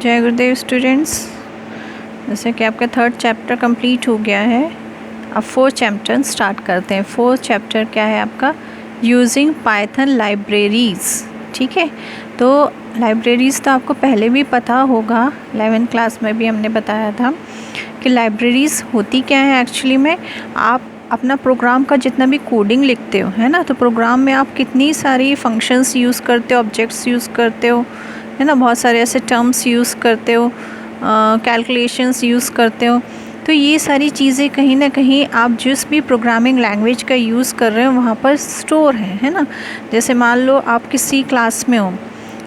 जय गुरुदेव स्टूडेंट्स। जैसे कि आपका 3rd चैप्टर कंप्लीट हो गया है, अब 4th चैप्टर स्टार्ट करते हैं। 4th चैप्टर क्या है आपका? Using Python libraries. ठीक है, तो लाइब्रेरीज़ तो आपको पहले भी पता होगा, 11th क्लास में भी हमने बताया था कि लाइब्रेरीज़ होती क्या है। एक्चुअली में आप अपना प्रोग्राम का जितना भी कोडिंग लिखते हो, है ना, तो प्रोग्राम में आप कितनी सारी फंक्शंस यूज़ करते हो, ऑब्जेक्ट्स यूज़ करते हो, है ना, बहुत सारे ऐसे टर्म्स यूज़ करते हो, कैलकुलेशंस यूज़ करते हो। तो ये सारी चीज़ें कहीं ना कहीं आप जिस भी प्रोग्रामिंग लैंग्वेज का यूज़ कर रहे हो वहाँ पर स्टोर है ना। जैसे मान लो आप किसी क्लास में हो,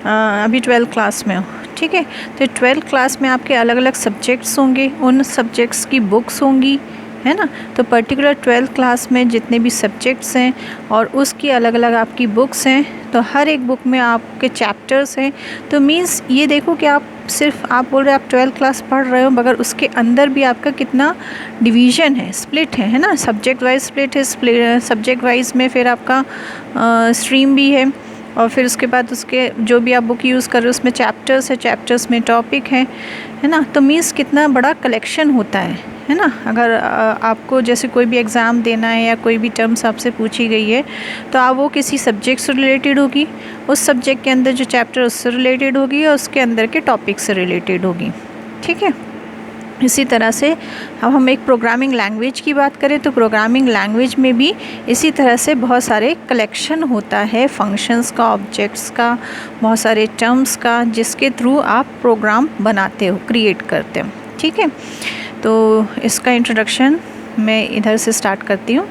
अभी 12th क्लास में हो, ठीक है, तो 12th क्लास में आपके अलग अलग सब्जेक्ट्स होंगे, उन सब्जेक्ट्स की बुक्स होंगी, है ना। तो पर्टिकुलर 12th क्लास में जितने भी सब्जेक्ट्स हैं और उसकी अलग अलग आपकी बुक्स हैं, तो हर एक बुक में आपके चैप्टर्स हैं। तो मीन्स ये देखो कि आप सिर्फ आप बोल रहे हो आप 12th क्लास पढ़ रहे हो, मगर उसके अंदर भी आपका कितना डिवीज़न है, स्प्लिट है ना, सब्जेक्ट वाइज स्प्लिट है। सब्जेक्ट वाइज में फिर आपका स्ट्रीम भी है, और फिर उसके बाद उसके जो भी आप बुक यूज़ कर रहे हो उसमें चैप्टर्स है, चैप्टर्स में टॉपिक है ना। तो मीन्स कितना बड़ा कलेक्शन होता है ना। अगर आपको जैसे कोई भी एग्ज़ाम देना है या कोई भी टर्म्स आपसे पूछी गई है, तो आप वो किसी सब्जेक्ट से रिलेटेड होगी, उस सब्जेक्ट के अंदर जो चैप्टर उससे रिलेटेड होगी और उसके अंदर के टॉपिक से रिलेटेड होगी। ठीक है, इसी तरह से अब हम एक प्रोग्रामिंग लैंग्वेज की बात करें तो प्रोग्रामिंग लैंग्वेज में भी इसी तरह से बहुत सारे कलेक्शन होता है फंक्शंस का, ऑब्जेक्ट्स का, बहुत सारे टर्म्स का, जिसके थ्रू आप प्रोग्राम बनाते हो, क्रिएट करते हो। ठीक है, तो इसका इंट्रोडक्शन मैं इधर से स्टार्ट करती हूँ।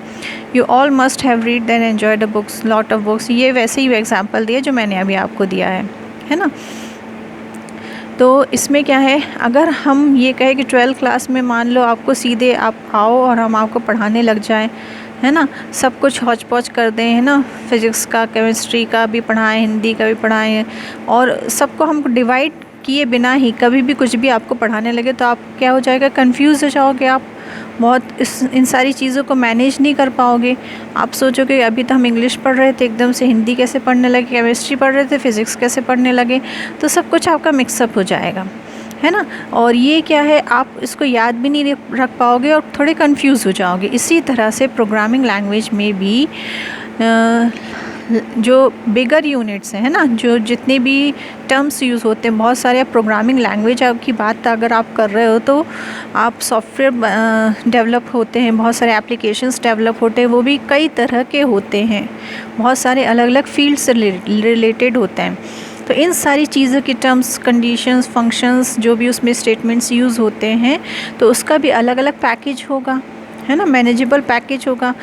You all must have read and enjoy the books, lot of books. ये वैसे ही एग्जाम्पल दिया जो मैंने अभी आपको दिया है ना। तो इसमें क्या है, अगर हम ये कहें कि 12th क्लास में मान लो आपको सीधे आप आओ और हम आपको पढ़ाने लग जाएं, है ना, सब कुछ हौच पौच कर दें, है ना, फिज़िक्स का, केमिस्ट्री का भी पढ़ाएं, हिंदी का भी पढ़ाएं, और सबको हम डिवाइड किए बिना ही कभी भी कुछ भी आपको पढ़ाने लगे तो आप क्या हो जाएगा, कंफ्यूज हो जाओगे, आप बहुत इन सारी चीज़ों को मैनेज नहीं कर पाओगे। आप सोचोगे अभी तो हम इंग्लिश पढ़ रहे थे, एकदम से हिंदी कैसे पढ़ने लगे, केमिस्ट्री पढ़ रहे थे, फिज़िक्स कैसे पढ़ने लगे, तो सब कुछ आपका मिक्सअप हो जाएगा, है ना। और ये क्या है, आप इसको याद भी नहीं रख पाओगे और थोड़े कंफ्यूज हो जाओगे। इसी तरह से प्रोग्रामिंग लैंग्वेज में भी जो बिगर यूनिट्स हैं, है ना, जो जितने भी टर्म्स यूज़ होते हैं, बहुत सारे प्रोग्रामिंग लैंग्वेज की बात अगर आप कर रहे हो तो आप सॉफ्टवेयर डेवलप होते हैं, बहुत सारे एप्लीकेशंस डेवलप होते हैं, वो भी कई तरह के होते हैं, बहुत सारे अलग अलग फील्ड से रिलेटेड होते हैं। तो इन सारी चीज़ों की टर्म्स, कंडीशंस, फंक्शंस, जो भी उसमें स्टेटमेंट्स यूज़ होते हैं, तो उसका भी अलग अलग पैकेज होगा, है ना, मैनेजेबल पैकेज होगा।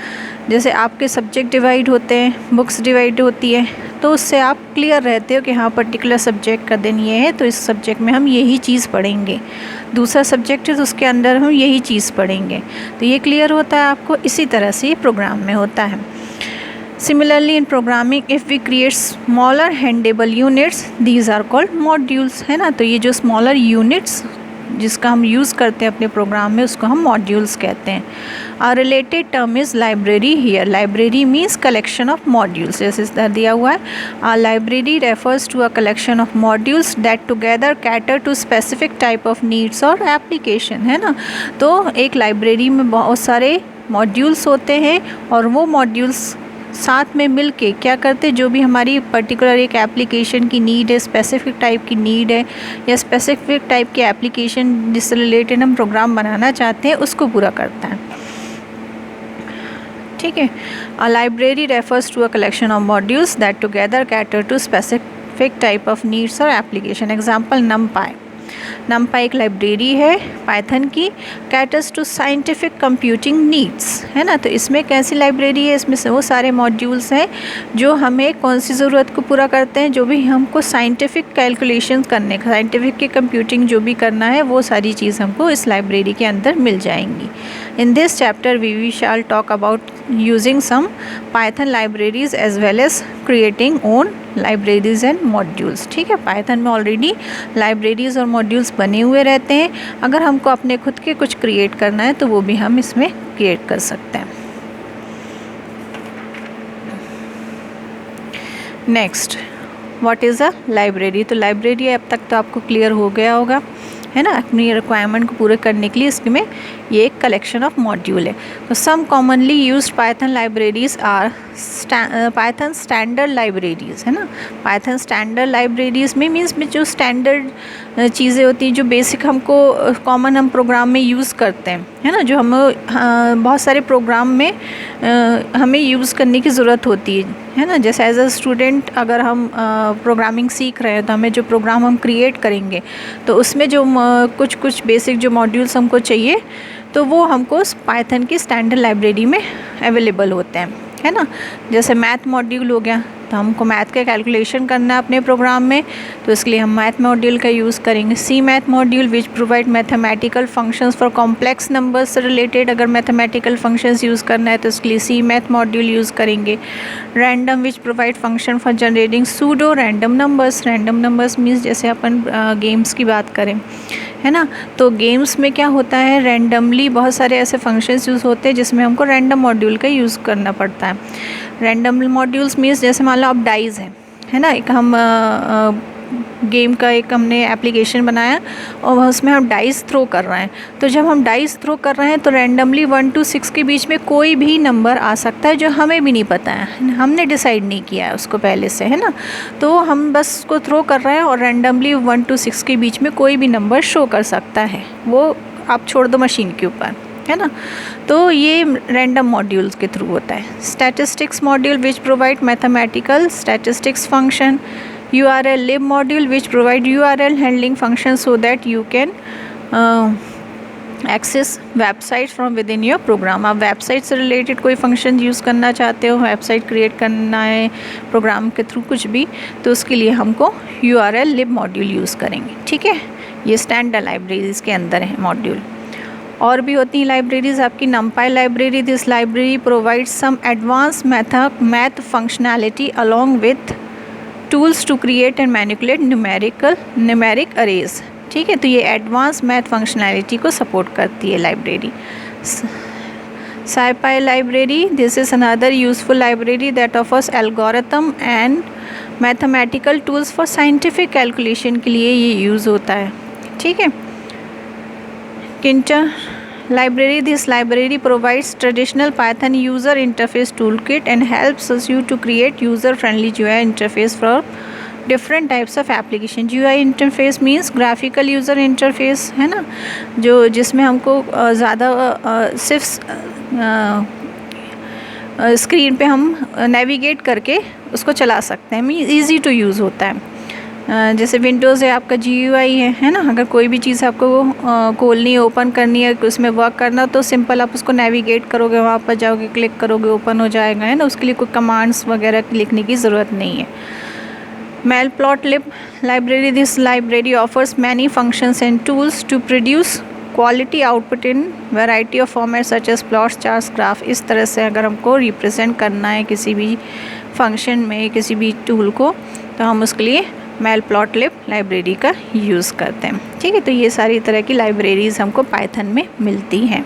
जैसे आपके सब्जेक्ट डिवाइड होते हैं, बुक्स डिवाइड होती है, तो उससे आप क्लियर रहते हो कि हाँ पर्टिकुलर सब्जेक्ट का दिन ये है तो इस सब्जेक्ट में हम यही चीज़ पढ़ेंगे, दूसरा सब्जेक्ट है तो उसके अंदर हम यही चीज़ पढ़ेंगे, तो ये क्लियर होता है आपको। इसी तरह से ये प्रोग्राम में होता है। Similarly in programming, if we create smaller handable units, these are called modules, है ना। तो ये जो smaller units जिसका हम यूज़ करते हैं अपने प्रोग्राम में, उसको हम मॉड्यूल्स कहते हैं। A related term is library here. Library means collection of modules, जैसे इधर दिया हुआ है। A library refers to a collection of modules that together cater to specific type of needs or application, है ना। तो एक लाइब्रेरी में बहुत सारे मॉड्यूल्स होते हैं और वो मॉड्यूल्स साथ में मिल के क्या करते हैं, जो भी हमारी पर्टिकुलर एक एप्लीकेशन की नीड है, स्पेसिफिक टाइप की नीड है या स्पेसिफिक टाइप की एप्लीकेशन जिससे रिलेटेड हम प्रोग्राम बनाना चाहते हैं, उसको पूरा करता है। ठीक है, a library refers to a collection of modules that together cater to specific type of needs और एप्लीकेशन। Example NumPy. नमपाई एक लाइब्रेरी है पाइथन की, caters to scientific computing needs, है ना। तो इसमें कैसी लाइब्रेरी है, इसमें वो सारे मॉड्यूल्स हैं जो हमें कौन सी ज़रूरत को पूरा करते हैं, जो भी हमको साइंटिफिक कैलकुलेशन करने, साइंटिफिक की कंप्यूटिंग जो भी करना है, वो सारी चीज़ हमको इस लाइब्रेरी के अंदर मिल जाएंगी। In this chapter we shall talk about using some Python libraries as well as creating own libraries and modules. ठीक है, पाइथन में ऑलरेडी लाइब्रेरीज और मॉड्यूल्स बने हुए रहते हैं, अगर हमको अपने खुद के कुछ क्रिएट करना है तो वो भी हम इसमें क्रिएट कर सकते हैं। Next, what is a library. तो लाइब्रेरी अब तक तो आपको क्लियर हो गया होगा, है ना, अपनी रिक्वायरमेंट को पूरे करने के लिए इसमें ये एक कलेक्शन ऑफ मॉड्यूल है। तो some commonly used Python libraries are Python standard libraries, है ना। पाइथन स्टैंडर्ड लाइब्रेरीज में मीन्स में जो स्टैंडर्ड चीज़ें होती हैं, जो बेसिक हमको कॉमन हम प्रोग्राम में यूज़ करते हैं, है ना, जो हम बहुत सारे प्रोग्राम में हमें यूज़ करने की ज़रूरत होती है ना। जैसे एज अ स्टूडेंट अगर हम प्रोग्रामिंग सीख रहे हैं तो हमें जो प्रोग्राम हम क्रिएट करेंगे तो उसमें जो कुछ बेसिक जो मॉड्यूल्स हमको चाहिए तो वो हमको पाइथन की स्टैंडर्ड लाइब्रेरी में अवेलेबल होते हैं, है ना। जैसे मैथ मॉड्यूल हो गया, तो हमको मैथ का कैलकुलेशन करना है अपने प्रोग्राम में, तो इसके लिए हम मैथ मॉड्यूल का यूज़ करेंगे। C math module which provide mathematical functions for complex numbers से रिलेटेड अगर मैथमेटिकल फंक्शंस यूज़ करना है तो इसके लिए सी मैथ मॉड्यूल यूज़ करेंगे। Random which provide function for generating pseudo random numbers. Random numbers means जैसे अपन गेम्स की बात करें, है ना, तो गेम्स में क्या होता है, रैंडमली बहुत सारे ऐसे फंक्शंस यूज़ होते हैं जिसमें हमको रैंडम मॉड्यूल का यूज़ करना पड़ता है। रैंडम मॉड्यूल्स मीन्स जैसे मान लो अब डाइज है ना, एक हम गेम का एक हमने एप्लीकेशन बनाया और उसमें हम डाइस थ्रो कर रहे हैं। तो जब हम डाइस थ्रो कर रहे हैं तो रैंडमली 1 to 6 के बीच में कोई भी नंबर आ सकता है जो हमें भी नहीं पता है, हमने डिसाइड नहीं किया है उसको पहले से, है ना। तो हम बस उसको थ्रो कर रहे हैं और रैंडमली 1 to 6 के बीच में कोई भी नंबर शो कर सकता है, वो आप छोड़ दो मशीन के ऊपर, है ना। तो ये रैंडम मॉड्यूल्स के थ्रू होता है। Statistics module which provide mathematical statistics function. URL lib module which provide URL handling function so that you can access websites from within your program। आप वेबसाइट से रिलेटेड कोई फंक्शन यूज़ करना चाहते हो, website create करना है programme के through कुछ भी, तो उसके लिए हमको URL lib मॉड्यूल यूज़ करेंगे, ठीक है। ये स्टैंडर्ड लाइब्रेरीज के अंदर है मॉड्यूल। और भी होती हैं लाइब्रेरीज आपकी। NumPy library, this library provide some advance math functionality along with tools to create and manipulate numeric arrays, ठीक है। तो ये एडवांस मैथ फंक्शनैलिटी को सपोर्ट करती है library. SciPy library, this is another useful library that offers algorithm and mathematical tools for scientific calculation के लिए ये यूज़ होता है, ठीक है। Kinter library, this library provides traditional Python user interface toolkit and helps us you to create user friendly GUI interface for different types of application। GUI interface means graphical user interface, है ना, जो जिसमें हमको ज़्यादा सिर्फ screen पे हम navigate करके उसको चला सकते हैं, मीन ईजी टू यूज़ होता है। जैसे विंडोज़ है आपका GUI है ना, अगर कोई भी चीज़ आपको खोलनी है, ओपन करनी है, उसमें वर्क करना, तो सिंपल आप उसको नेविगेट करोगे, वहाँ पर जाओगे, क्लिक करोगे, ओपन हो जाएगा, है ना। उसके लिए कोई कमांड्स वगैरह लिखने की ज़रूरत नहीं है। Matplotlib library, this library offers many functions and tools to produce quality output in variety of formats such as plots, charts, graph। इस तरह से अगर हमको रिप्रेजेंट करना है किसी भी फंक्शन में, किसी भी टूल को, तो हम उसके लिए Matplotlib लाइब्रेरी का यूज़ करते हैं, ठीक है। तो ये सारी तरह की लाइब्रेरीज़ हमको पाइथन में मिलती हैं।